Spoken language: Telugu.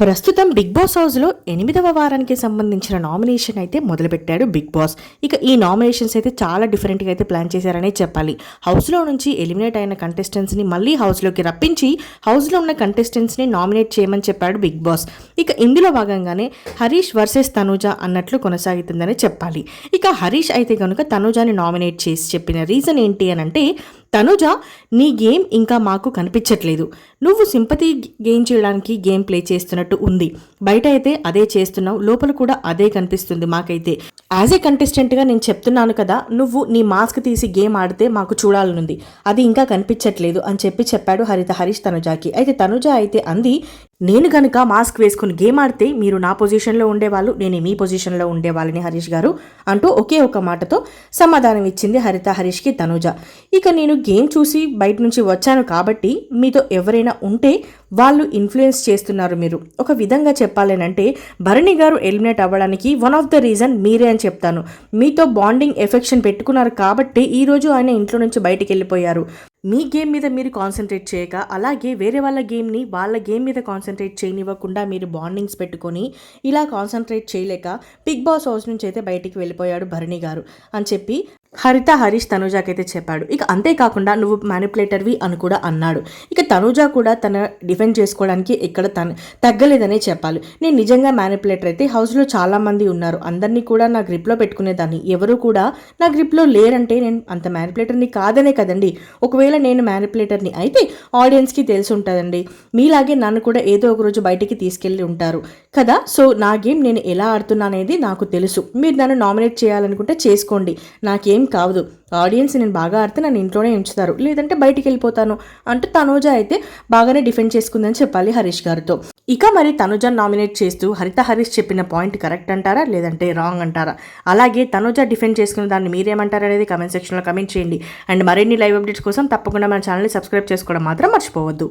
ప్రస్తుతం బిగ్ బాస్ హౌస్లో 8వ వారానికి సంబంధించిన నామినేషన్ అయితే మొదలుపెట్టాడు బిగ్ బాస్. ఇక ఈ నామినేషన్స్ అయితే చాలా డిఫరెంట్గా అయితే ప్లాన్ చేశారనే చెప్పాలి. హౌస్లో నుంచి ఎలిమినేట్ అయిన కంటెస్టెంట్స్ని మళ్ళీ హౌస్లోకి రప్పించి హౌస్లో ఉన్న కంటెస్టెంట్స్ని నామినేట్ చేయమని చెప్పాడు బిగ్ బాస్. ఇక ఇందులో భాగంగానే హరీష్ వర్సెస్ తనూజ అన్నట్లు కొనసాగుతుందని చెప్పాలి. ఇక హరీష్ అయితే కనుక తనూజాని నామినేట్ చేసి చెప్పిన రీజన్ ఏంటి అని అంటే, తనుజ, నీ గేమ్ ఇంకా మాకు కనిపించట్లేదు. నువ్వు సింపతి గెయిన్ చేయడానికి గేమ్ ప్లే చేస్తున్నట్టు ఉంది. బయట అయితే అదే చేస్తున్నావు, లోపల కూడా అదే కనిపిస్తుంది మాకైతే. యాజ్ ఏ కంటెస్టెంట్గా నేను చెప్తున్నాను కదా, నువ్వు నీ మాస్క్ తీసి గేమ్ ఆడితే మాకు చూడాలనుంది, అది ఇంకా కనిపించట్లేదు అని చెప్పాడు హరీష్ తనుజాకి. అయితే తనుజ అయితే అంది, నేను కనుక మాస్క్ వేసుకుని గేమ్ ఆడితే మీరు నా పొజిషన్లో ఉండేవాళ్ళు, నేను మీ పొజిషన్లో ఉండేవాళ్ళని హరీష్ గారు అంటూ ఒకే ఒక మాటతో సమాధానం ఇచ్చింది హరీష్కి తనుజ. ఇక నేను గేమ్ చూసి బయట నుంచి వచ్చాను కాబట్టి మీతో ఎవరైనా ఉంటే వాళ్ళు ఇన్ఫ్లుయెన్స్ చేస్తున్నారు. మీరు ఒక విధంగా చెప్పాలేనంటే భరణి గారు ఎలిమినేట్ అవ్వడానికి వన్ ఆఫ్ ద రీజన్ మీరే అని చెప్తాను. మీతో బాండింగ్ ఎఫెక్షన్ పెట్టుకున్నారు కాబట్టి ఈరోజు ఆయన ఇంట్లో నుంచి బయటికి వెళ్ళిపోయారు. మీ గేమ్ మీద మీరు కాన్సన్ట్రేట్ చేయక, అలాగే వేరే వాళ్ళ గేమ్ని వాళ్ళ గేమ్ మీద కాన్సన్ట్రేట్ చేయనివ్వకుండా మీరు బాండింగ్స్ పెట్టుకొని ఇలా కాన్సన్ట్రేట్ చేయలేక బిగ్ బాస్ హౌస్ నుంచి అయితే బయటికి వెళ్ళిపోయాడు భరణి గారు అని చెప్పి హరీష్ తనుజాకైతే చెప్పాడు. ఇక అంతేకాకుండా నువ్వు మ్యానిపులేటర్వి అని కూడా అన్నాడు. ఇక తనుజ కూడా తన డిఫెండ్ చేసుకోవడానికి ఎక్కడ తగ్గలేదనే చెప్పాలి. నేను నిజంగా మ్యానిపులేటర్ అయితే హౌస్లో చాలామంది ఉన్నారు, అందరినీ కూడా నా గ్రిప్లో పెట్టుకునేదాన్ని, ఎవరు కూడా నా గ్రిప్లో లేరంటే నేను అంత మ్యానిపులేటర్ని కాదనే కదండి. ఒకవేళ నేను మ్యానిపులేటర్ని అయితే ఆడియన్స్కి తెలిసి ఉంటుందండి, మీలాగే నన్ను కూడా ఏదో ఒక రోజు బయటికి తీసుకెళ్ళి ఉంటారు కదా. సో నా గేమ్ నేను ఎలా ఆడుతున్నా అనేది నాకు తెలుసు. మీరు నన్ను నామినేట్ చేయాలనుకుంటే చేసుకోండి, నాకేం కావదు. ఆడియన్స్ నేను బాగా ఆడితే నన్ను ఇంట్లోనే ఉంచుతారు, లేదంటే బయటికి వెళ్ళిపోతాను అంటూ తనుజ అయితే బాగానే డిఫెండ్ చేసుకుందని చెప్పాలి హరీష్ గారితో. ఇక మరి తనుజను నామినేట్ చేస్తూ హరీష్ చెప్పిన పాయింట్ కరెక్ట్ అంటారా లేదంటే రాంగ్ అంటారా? అలాగే తనుజ డిఫెండ్ చేసుకున్న దాన్ని మీరేమంటారు అనేది కమెంట్ సెక్షన్లో కమెంట్ చేయండి. అండ్ మరిన్ని లైవ్ అప్డేట్స్ కోసం తప్పకుండా మన ఛానల్ని సబ్స్క్రైబ్ చేసుకోవడం మాత్రం మర్చిపోవద్దు.